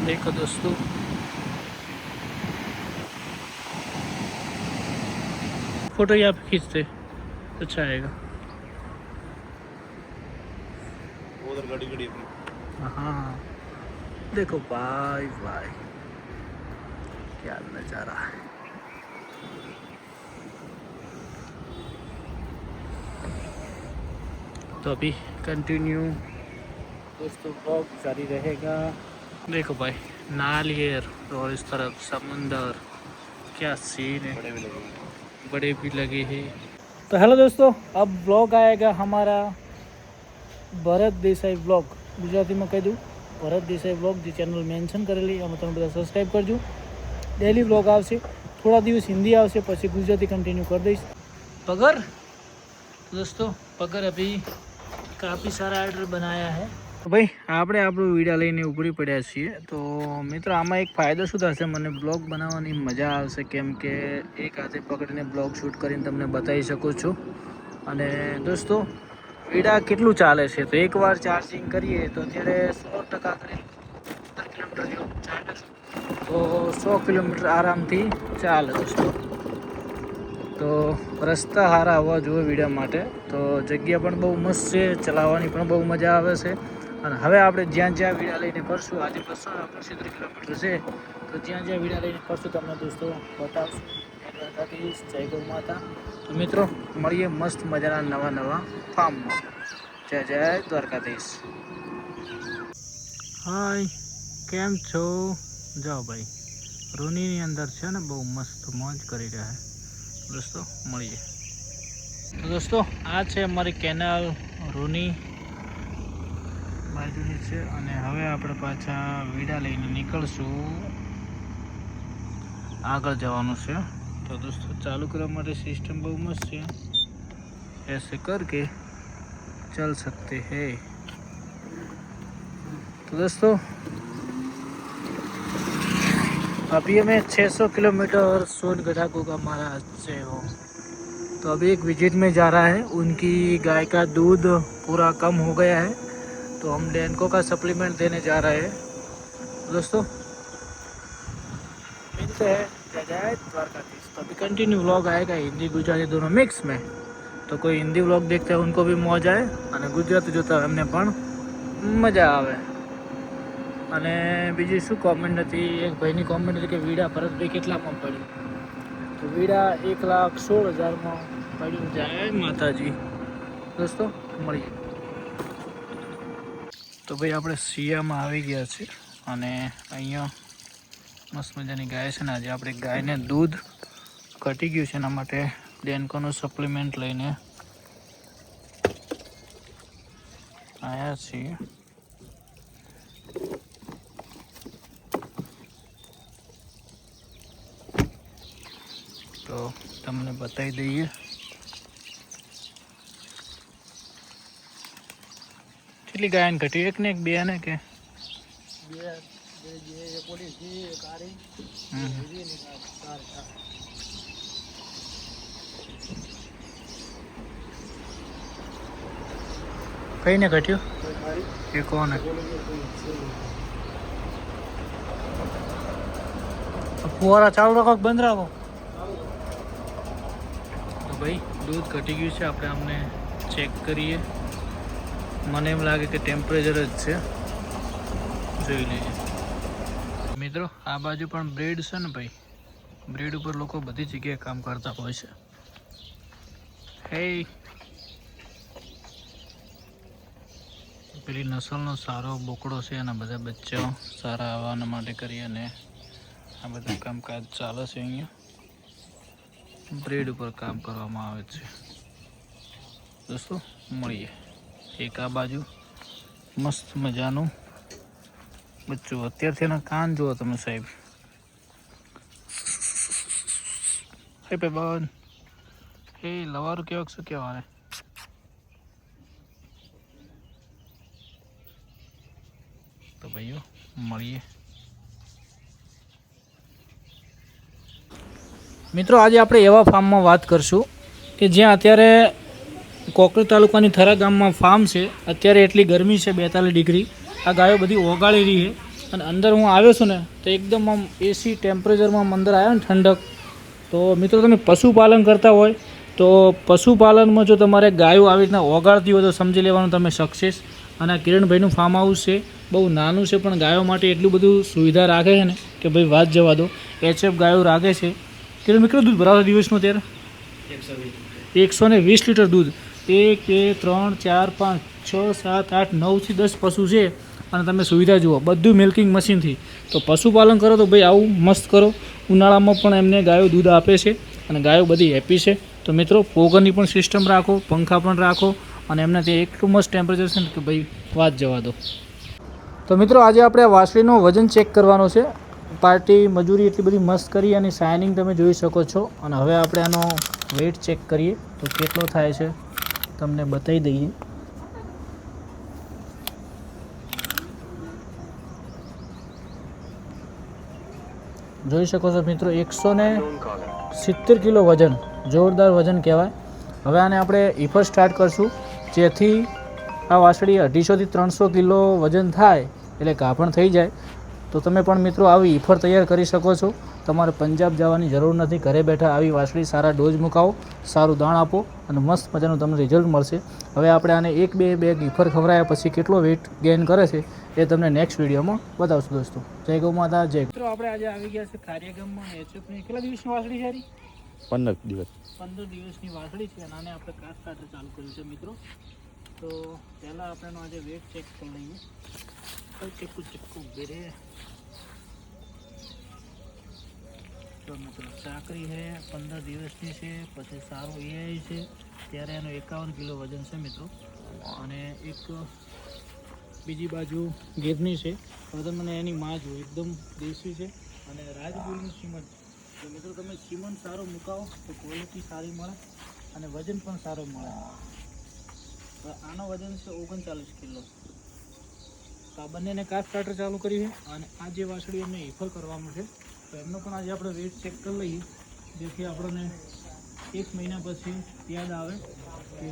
देखो दोस्तों, फोटो यहाँ पे खींचते अच्छा आएगा। उधर गाड़ी खड़ी हाँ देखो भाई भाई, क्या नज़ारा है। तो अभी कंटिन्यू दोस्तों ब्लॉग जारी रहेगा। देखो भाई नारियल और इस तरफ समुंदर, क्या सीन है, बड़े भी लगे हैं। तो हेलो दोस्तों, अब ब्लॉग आएगा हमारा ભરત દેસાઈ બ્લોગ, ગુજરાતીમાં કહી દઉં ભરત દેસાઈ બ્લોગ, જે ચેનલ મેન્શન કરેલી અમે તમે બધા સબસ્ક્રાઈબ કરજો। ડેલી બ્લોગ આવશે, થોડા દિવસ હિન્દી આવશે, પછી ગુજરાતી કન્ટિન્યુ કરી દઈશ। पगर दोस्तों, पगर अभी काफ़ी सारा ऑर्डर बनाया है। तो भाई આપણે આપણું વિડીયો લઈને ઉપડી પડ્યા છીએ। તો મિત્રો આમાં એક ફાયદો શું થશે, મને બ્લોગ બનાવવાની મજા આવશે, કેમ કે એક હાથે પકડીને બ્લોગ શૂટ કરીને તમને બતાવી શકું છું। અને દોસ્તો વિડીયો કેટલું ચાલે છે, તો એકવાર ચાર્જિંગ કરીએ તો અત્યારે 100% કરીને 15 કિલોમીટર જેવું ચાલે છે, તો 100 કિલોમીટર આરામથી ચાલે દોસ્તો। તો રસ્તા સારા હોવા જોઈએ વિડીયો માટે, તો જગ્યા પણ બહુ મસ્ત છે, ચલાવવાની પણ બહુ મજા આવે છે। અને હવે આપણે જ્યાં જ્યાં વિડીયો લઈને ફરશું, આજે 275 કિલોમીટર છે, તો જ્યાં જ્યાં વિડીયો લઈને ફરશું તમને દોસ્તો બતાવશું। જય ગૌ માતા। તો મિત્રો મળીએ મસ્ત મજાના નવા ફાર્મમાં। જય જય દ્વારકાધીશ। હાય, કેમ છો? જાઓ ભાઈ, રૂનીની અંદર છે ને, બહુ મસ્ત મોજ કરી રહ્યા છે દોસ્તો, મળીએ। તો દોસ્તો આ છે અમારી કેનાલ રૂની બાજુની છે, અને હવે આપણે પાછા વીડા લઈને નીકળશું, આગળ જવાનું છે। તો દોસ્તો ચાલુ કરવા માટે સિસ્ટમ બહુ મસ્ત છે, ऐसे करके चल सकते हैं। तो दोस्तों अभी हमें 600 किलोमीटर सोनगढ़ा को का महाराज से हो, तो अभी एक विजिट में जा रहा है। उनकी गाय का दूध पूरा कम हो गया है, तो हम डेनको का सप्लीमेंट देने जा रहे हैं दोस्तों। मिलते हैं जय जय द्वारकाधीश। तो अभी कंटिन्यू व्लॉग आएगा हिंदी गुजराती दोनों मिक्स में, तो कोई हिंदी व्लॉग देखते हैं उनको भी मौज आए, અને ગુજરાતી જોતા એમને પણ મજા આવે। અને બીજી શું કોમેન્ટ હતી, એક ભાઈની કોમેન્ટ હતી કે વીડા ભરતભાઈ કેટલામાં પડ્યું, તો વીડા 1,16,000 પડ્યું। જય માતાજી દોસ્તો, મળીએ। તો ભાઈ આપણે સિયામાં આવી ગયા છે, અને અહીંયા મસ્ત મજાની ગાય છે ને, આજે આપણે ગાયને દૂધ ઘટી ગયું છે, એના માટે ડેન્કોનું સપ્લિમેન્ટ લઈને આવ્યા છીએ। તો તમને બતાવી દઈએ। કેટલી ગાયન ઘટી? એક ને એક, બે ને કે કઈ ને ઘટ્યું? એ કોણ હે? ફુવારા ચાલુ રાખો કે બંધ રાખો? તો ભાઈ દૂધ ઘટી ગયું છે, આપણે અમને ચેક કરીએ। મને એમ લાગે કે ટેમ્પરેચર જ છે, જોઈ લઈએ મિત્રો। આ બાજુ પણ બ્રેડ છે ને ભાઈ, બ્રેડ ઉપર લોકો બધી જગ્યાએ કામ કરતા હોય છે। હે, પેલી નસલનો સારો બોકડો છે, એના બધા બચ્ચાઓ સારા આવવાના માટે કરી અને આ બધું કામકાજ ચાલે છે। અહીંયા બ્રેડ ઉપર કામ કરવામાં આવે છે દોસ્તો, મળીએ। એક આ બાજુ મસ્ત મજાનું બચ્ચું, અત્યારથી એના કાન જુઓ તમે સાહેબ। હે પેબન, હે લવારું કેવાક શું કહેવાય? તો ભાઈઓ મળીએ મિત્રો। આજે આપણે એવા ફાર્મમાં વાત કરશું કે જ્યાં અત્યારે કોકરેજ તાલુકાની થરા ગામમાં ફાર્મ છે। અત્યારે એટલી ગરમી છે 42 ડિગ્રી, આ ગાયો બધી ઓગાળી રહી છે, અને અંદર હું આવ્યો છું ને તો એકદમ આમ એસી ટેમ્પરેચરમાં અંદર આવ્યો ને ઠંડક. તો મિત્રો તમે પશુપાલન કરતા હોય તો પશુપાલનમાં જો તમારે ગાયો આવી રીતના ઓગાળતી હોય તો સમજી લેવાનું તમે સક્સેસ. અને આ કિરણભાઈનું ફાર્મ હાઉસ છે, બહુ નાનું છે પણ ગાયો માટે એટલું બધું સુવિધા રાખે છે ને કે ભાઈ વાત જવા દો. HF ગાયો રાખે છે. કેટલું મિત્રો દૂધ ભરાવે દિવસનું ત્યારે? 120 લીટર દૂધ. 1 2 3 4 5 6 7 8 9 થી 10 પશુ છે. અને તમે સુવિધા જુઓ બધું મિલ્કિંગ મશીનથી. તો પશુપાલન કરો તો ભાઈ આવું મસ્ત કરો. ઉનાળામાં પણ એમને ગાયો દૂધ આપે છે અને ગાયો બધી હેપી છે. તો મિત્રો પોગરની પણ સિસ્ટમ રાખો, પંખા પણ રાખો અને એમને ત્યાં એટલું મસ્ત ટેમ્પરેચર છે ને કે ભાઈ વાત જવા દો. તો મિત્રો આજે આપણે આ વાસળીનું વજન ચેક કરવાનો છે. પાર્ટી મજૂરી એટલી બધી મસ્ત કરી અને શાઇનિંગ તમે જોઈ શકો છો. અને હવે આપણે આનો વેઇટ ચેક કરીએ તો કેટલો થાય છે તમને બતાવી દઈએ. જોઈ શકો છો મિત્રો 170 કિલો વજન, જોરદાર વજન કહેવાય. હવે આને આપણે ઈફર સ્ટાર્ટ કરશું જેથી આ વાસળી 250 થી 300 કિલો વજન થાય એટલે ગાભણ થઈ જાય. તો તમે પણ મિત્રો આવી ઈફર તૈયાર કરી શકો છો. તમારે પંજાબ જવાની જરૂર નથી. ઘરે બેઠા આવી વાસળી સારા ડોઝ મુકાવો, સારું દાણ આપો અને મસ્ત મજાનું તમને રિઝલ્ટ મળશે. હવે આપણે આને 1-2 બેગ ઈફર ખવડાવ્યા પછી કેટલો વેઇટ ગેઇન કરે છે એ તમને નેક્સ્ટ વિડીયોમાં બતાવશું દોસ્તો. જય ગૌ માતા, જય. મિત્રો આપણે આજે આવી ગયા છે ખારિયા ગામમાં. HFની કેટલા દિવસની વાસળી છે? 15 દિવસ. 15 દિવસની વાસળી છે અને આને આપણે કાસ કાઢે ચાલુ કર્યું છે મિત્રો. તો પહેલાં આપણે એનો આજે વેટ ચેક કરી લઈએ. ચીક્કું બેરે તો મિત્રો સાકરી છે, 15 દિવસની છે, પછી સારું AI છે, ત્યારે એનો 51 કિલો વજન છે મિત્રો. અને એક બીજી બાજુ ગીરની છે. હવે તમને એની માં જો એકદમ દેશી છે અને રાજગુરુનું સિમન્ટ. તો મિત્રો તમે સિમન્ટ સારું મુકાવો તો ક્વોલિટી સારી મળે અને વજન પણ સારું મળે. આનો વજન છે 39 કિલો. તો આ બંનેને કાસ સ્ટાર્ટર ચાલુ કર્યું છે અને આ જે વાસળી એમને હિફર કરવાનું છે તો એમનો પણ આજે આપણે વેટ ચેક કરી લઈએ જેથી આપણને 1 મહિના પછી યાદ આવે કે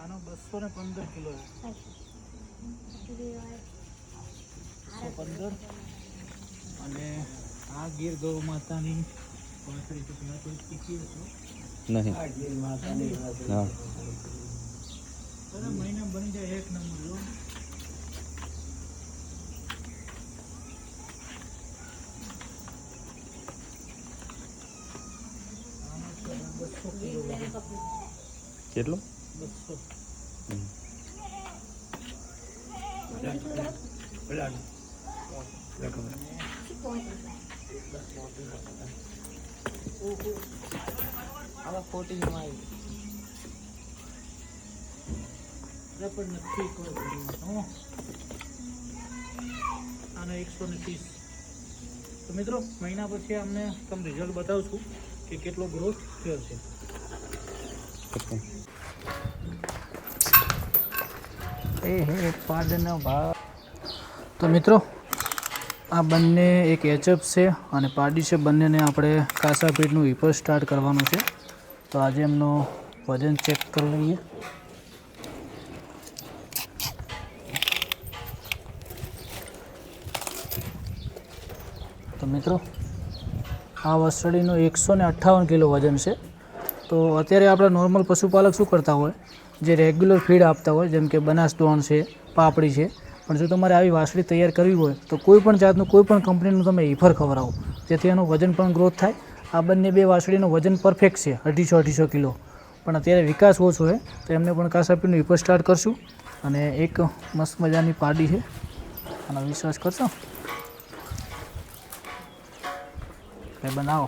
આનો 215 કિલો છે. 215 અને આ ગીર ગૌ માતાની વાસળી તો પેલા થોડી તીખી હશે નહીં. હા. મહિના બની જાય એક નંબર. જો કેટલો? 130. તો મિત્રો મહિના પછી અમને તમને રિઝલ્ટ બતાવશું કે કેટલો ગ્રોથ થયો છે. તો મિત્રો આ બંને એક HF છે અને પાડી છે. બંનેને આપણે કાસા પીઠનું હિપર સ્ટાર્ટ કરવાનું છે. તો આજે એમનો વજન ચેક કરી લઈએ. તો મિત્રો આ વાસળીનો 158 કિલો વજન છે. તો અત્યારે આપણે નોર્મલ પશુપાલક શું કરતા હોય, જે રેગ્યુલર ફીડ આપતા હોય જેમ કે બનાસ દોણ છે, પાપડી છે. પણ જો તમારે આવી વાસળી તૈયાર કરવી હોય તો કોઈ પણ જાતનું કોઈ પણ કંપનીનું તમે હિફર ખવડાવો જેથી એનું વજન પણ ગ્રોથ થાય. આ બંને બે વાસળીનું વજન પરફેક્ટ છે 250 કિલો. પણ અત્યારે વિકાસ ઓછો છે તો એમને પણ કાસાપીનું હિફર સ્ટાર્ટ કરશું. અને એક મસ્ત મજાની પાડી છે આનો વિશ્વાસ કરશો એ બનાવો.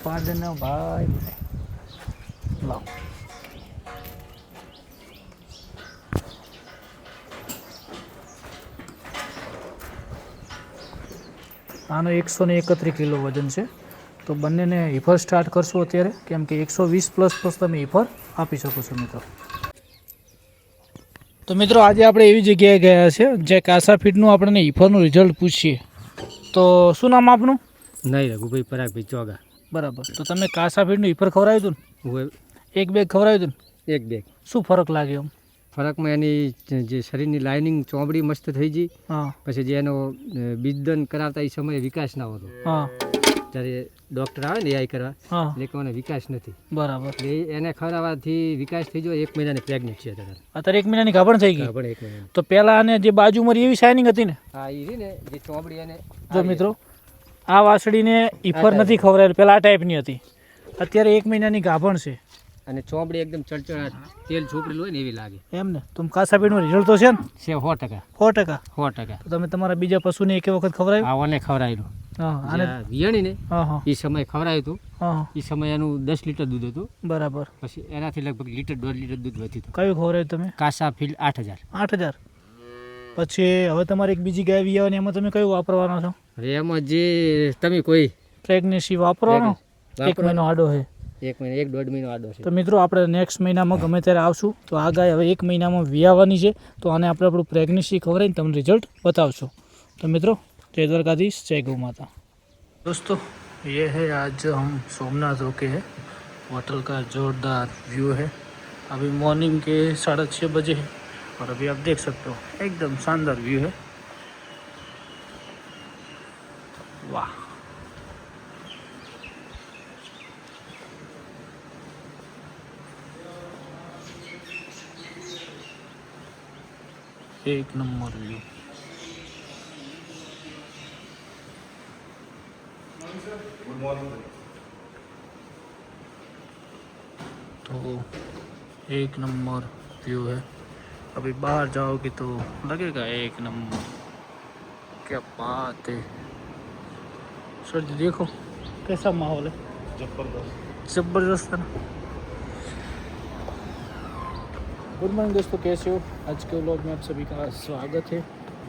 પાડનો ભાઈ લાવ. આનો 131 કિલો વજન છે. તો બંનેને હિફર સ્ટાર્ટ કરશો અત્યારે, કેમ કે 120+ તમે હિફર આપી શકો છો મિત્રો. તો મિત્રો આજે આપણે એવી જગ્યાએ ગયા છે જે કાસા ફીડનું આપણને હિફરનું રિઝલ્ટ પૂછીએ. તો શું નામ આપનું? નહીં રઘુભાઈ પરાગભાઈ ચોગા. બરાબર. તો તમે કાસા ફીડનું ઈફર ખવડાવ્યું હતું હું ને, એક બેગ ખવડાવ્યું હતું ને, એક બેગ. શું ફરક લાગ્યો એમ? ફરકમાં એની જે શરીરની લાઇનિંગ ચોમડી મસ્ત થઈ ગઈ. હા પછી જે એનો બીજદન કરાવતા એ સમયે વિકાસ ના હોતો. હા જ્યારે ડૉક્ટર આવે ને એઆઈ કરવા હા એટલે કે મને વિકાસ નથી. બરાબર. એટલે એને ખવડાવવાથી વિકાસ થઈ ગયો. 1 મહિનાની પ્રેગ્નેન્ટ છે અત્યારે. અત્યારે 1 મહિનાની ગાભણ થઈ ગઈ. પણ 1 મહિનાની. તો પહેલા આને જે બાજુમાં એવી શાઇનિંગ હતી ને, હા એ રહી ને જે ચોમડી એને જો મિત્રો આ વાસળીને ઈફર નથી ખવડાવેલ, પહેલા આ ટાઈપની હતી. અત્યારે 1 મહિનાની ગાભણ છે અને ચોમડી એકદમ ચળચળાટ તેલ છોપડેલું હોય ને એવી લાગે એમ ને. તો કાસા ફીડનું રિઝલ્ટ તો છે ને છે 100%. 100%. 100%. તો તમે તમારા બીજા પશુને એક વખત ખવડાવ્યું? આવાને ખવડાવેલું. હા આને વિયાણી ને હા હા એ સમયે ખવડાવ્યું હતું. હા એ સમયે એનું 10 લીટર દૂધ હતું. બરાબર. પછી એનાથી લગભગ લીટર 1.5 લીટર દૂધ વધ્યું હતું. કયું ખવડાવ્યું તમે? કાસા ફીલ્ડ 8000. 8000. પછી હવે તમારે એક બીજી ગાય વિયાવાની, એમાં તમે કયું વાપરવાનો છો? હવે એમાં જે તમે કોઈ પ્રેગ્નન્સી વાપરવાનો? 1 મહિનો આડો છે. 1 મહિનો 1.5 મહિનો આડો છે. તો મિત્રો આપણે નેક્સ્ટ મહિનામાં ગમે ત્યારે આવશું. તો આ ગાય હવે 1 મહિનામાં વિયાવાની છે. તો આને આપણે આપણું પ્રેગ્નન્સી ખવડાવીને તમને રિઝલ્ટ બતાવશું. તો મિત્રો જય દ્વારકાધીશ, જય गौ माता. दोस्तों ये है आज हम सोमनाथ होके है. होटल का जोरदार व्यू है. अभी मॉर्निंग के 6:30 बजे है और अभी आप देख सकते हो एकदम शानदार व्यू है. वाह. एक नंबर व्यू. तो एक नंबर व्यू है. अभी बाहर जाओगे तो लगेगा एक नंबर. क्या बात है सर जी, देखो कैसा माहौल है. जबरदस्त है ना. गुड मॉर्निंग दोस्तों, कैसे हो? आज के व्लॉग में आप सभी का स्वागत है.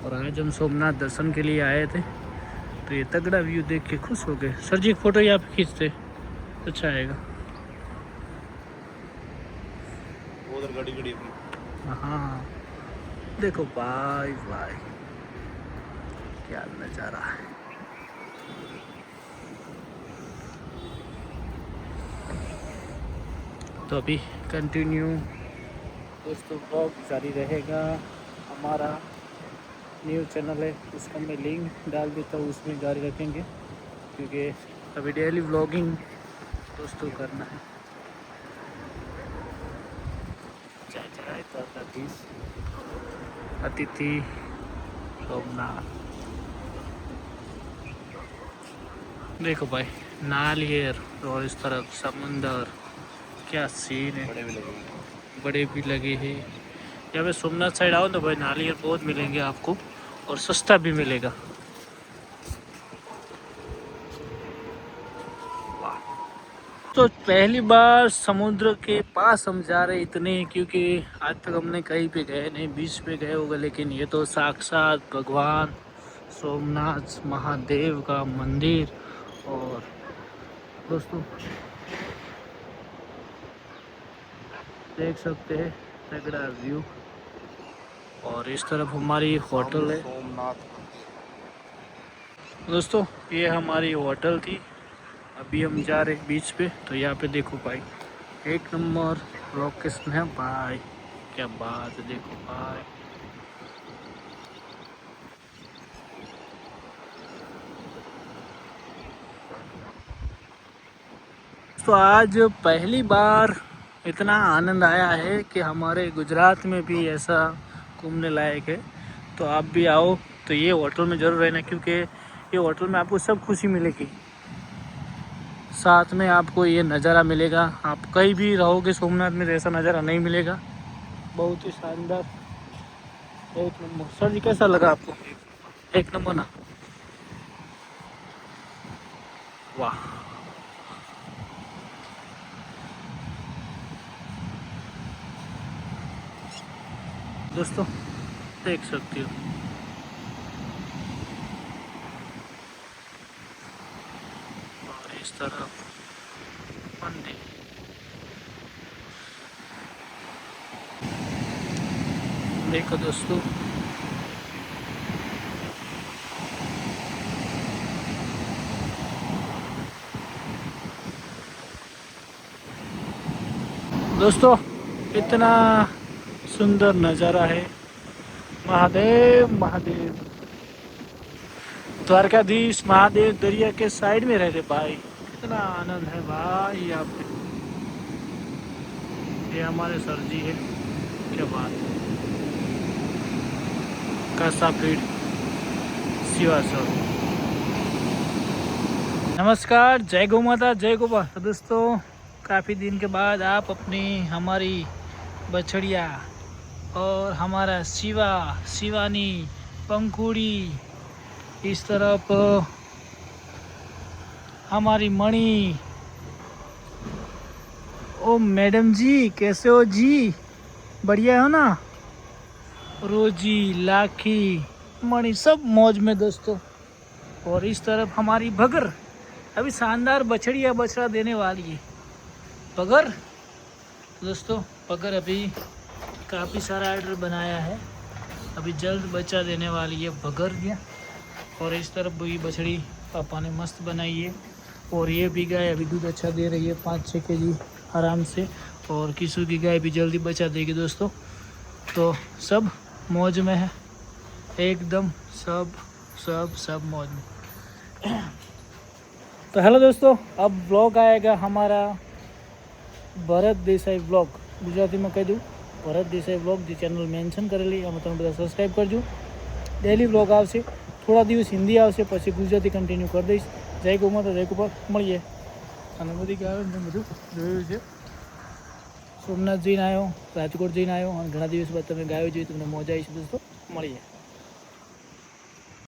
और आज हम सोमनाथ दर्शन के लिए आए थे. तो ये तगड़ा व्यू देख के खुश हो गए. सर जी एक फ़ोटो यहाँ पे खींचते, अच्छा आएगा. उधर गाड़ी खड़ी है. हाँ देखो भाई भाई क्या नज़ारा है. तो अभी कंटिन्यू दोस्तों ब्लॉग जारी रहेगा. हमारा न्यू चैनल है, उसका मैं लिंक डाल देता हूँ, उसमें जारी रखेंगे क्योंकि अभी डेली व्लॉगिंग दोस्तों करना है. जय जय द्वारकाधीश. अतिथि सोमनाथ. देखो भाई नालियर और इस तरफ समंदर, क्या सीन है. बड़े भी लगे हैं. यहाँ पे सोमनाथ साइड आओ तो भाई नारियल बहुत मिलेंगे आपको और सस्ता भी मिलेगा. वाह. तो पहली बार समुद्र के पास हम जा रहे इतने, क्योंकि आज तक हमने कहीं पे गए नहीं. बीच पे गए होगा, लेकिन ये तो साक्षात भगवान सोमनाथ महादेव का मंदिर. और दोस्तों देख सकते हैं तगड़ा व्यू. और इस तरफ हमारी होटल है दोस्तों. ये हमारी होटल थी. अभी हम जा रहे बीच पे. तो यहाँ पे देखो भाई एक नंबर लोकेशन है भाई. क्या बात है, देखो भाई. तो आज पहली बार इतना आनंद आया है कि हमारे गुजरात में भी ऐसा घूमने लायक है. तो आप भी आओ तो ये होटल में ज़रूर रहना, क्योंकि ये होटल में आपको सब खुशी मिलेगी. साथ में आपको ये नज़ारा मिलेगा. आप कहीं भी रहोगे सोमनाथ में ऐसा नज़ारा नहीं मिलेगा. बहुत ही शानदार, एक नंबर. सर जी कैसा लगा आपको? एक नंबर ना. वाह. दोस्तों देख सकते हो और इस तरफ मंदिर. देखो दोस्तों दोस्तों इतना सुंदर नज़ारा है। महादेव महादेव, द्वारकाधीश महादेव दरिया के साइड में रहते भाई, कितना आनंद है भाई यहाँ पे। ये हमारे सर जी है, क्या बात है। कासापीठ शिवा सर, नमस्कार, जय गौ माता, जय गोपाल। तो दोस्तों काफ़ी दिन के बाद आप अपनी हमारी बछड़िया और हमारा शिवानी पंखुड़ी, इस तरफ हमारी मणि। ओ मैडम जी कैसे हो जी, बढ़िया हो ना। रोजी, लाखी, मणि सब मौज में दोस्तों। और इस तरफ हमारी भगर, अभी शानदार बछड़िया बछड़ा देने वाली है पगर। दोस्तों पगर अभी काफ़ी सारा ऑर्डर बनाया है, अभी जल्द बच्चा देने वाली है बगर दिया। और इस तरफ भी बछड़ी पापा ने मस्त बनाई है। और ये भी गाय अभी दूध अच्छा दे रही है, 5-6 केजी आराम से। और किसू की गाय भी जल्दी बच्चा देगी दोस्तों। तो सब मौज में है एकदम, सब सब सब मौज में। तो हेलो दोस्तों, अब ब्लॉग आएगा हमारा भरत देसाई ब्लॉग, गुजराती में कह दूँ भरत देसाई ब्लॉग, जो चैनल मेंशन करेली અમે તમે બધા સબસ્ક્રાઈબ કરજો। ડેલી બ્લોગ આવશે, થોડા દિવસ હિન્દી આવશે, પછી ગુજરાતી કન્ટિન્યુ કરી દઈશ। જય ગૌ માતા, જય ગોપાલ, મળીએ। અને બધી ગાયો ને બધું જોયું છે, સોમનાથ જઈને આવ્યો, રાજકોટ જઈને આવ્યો, અને ઘણા દિવસ બાદ તમે ગાયો જોઈ, તમને મજા આવી છે દોસ્તો, મળીએ।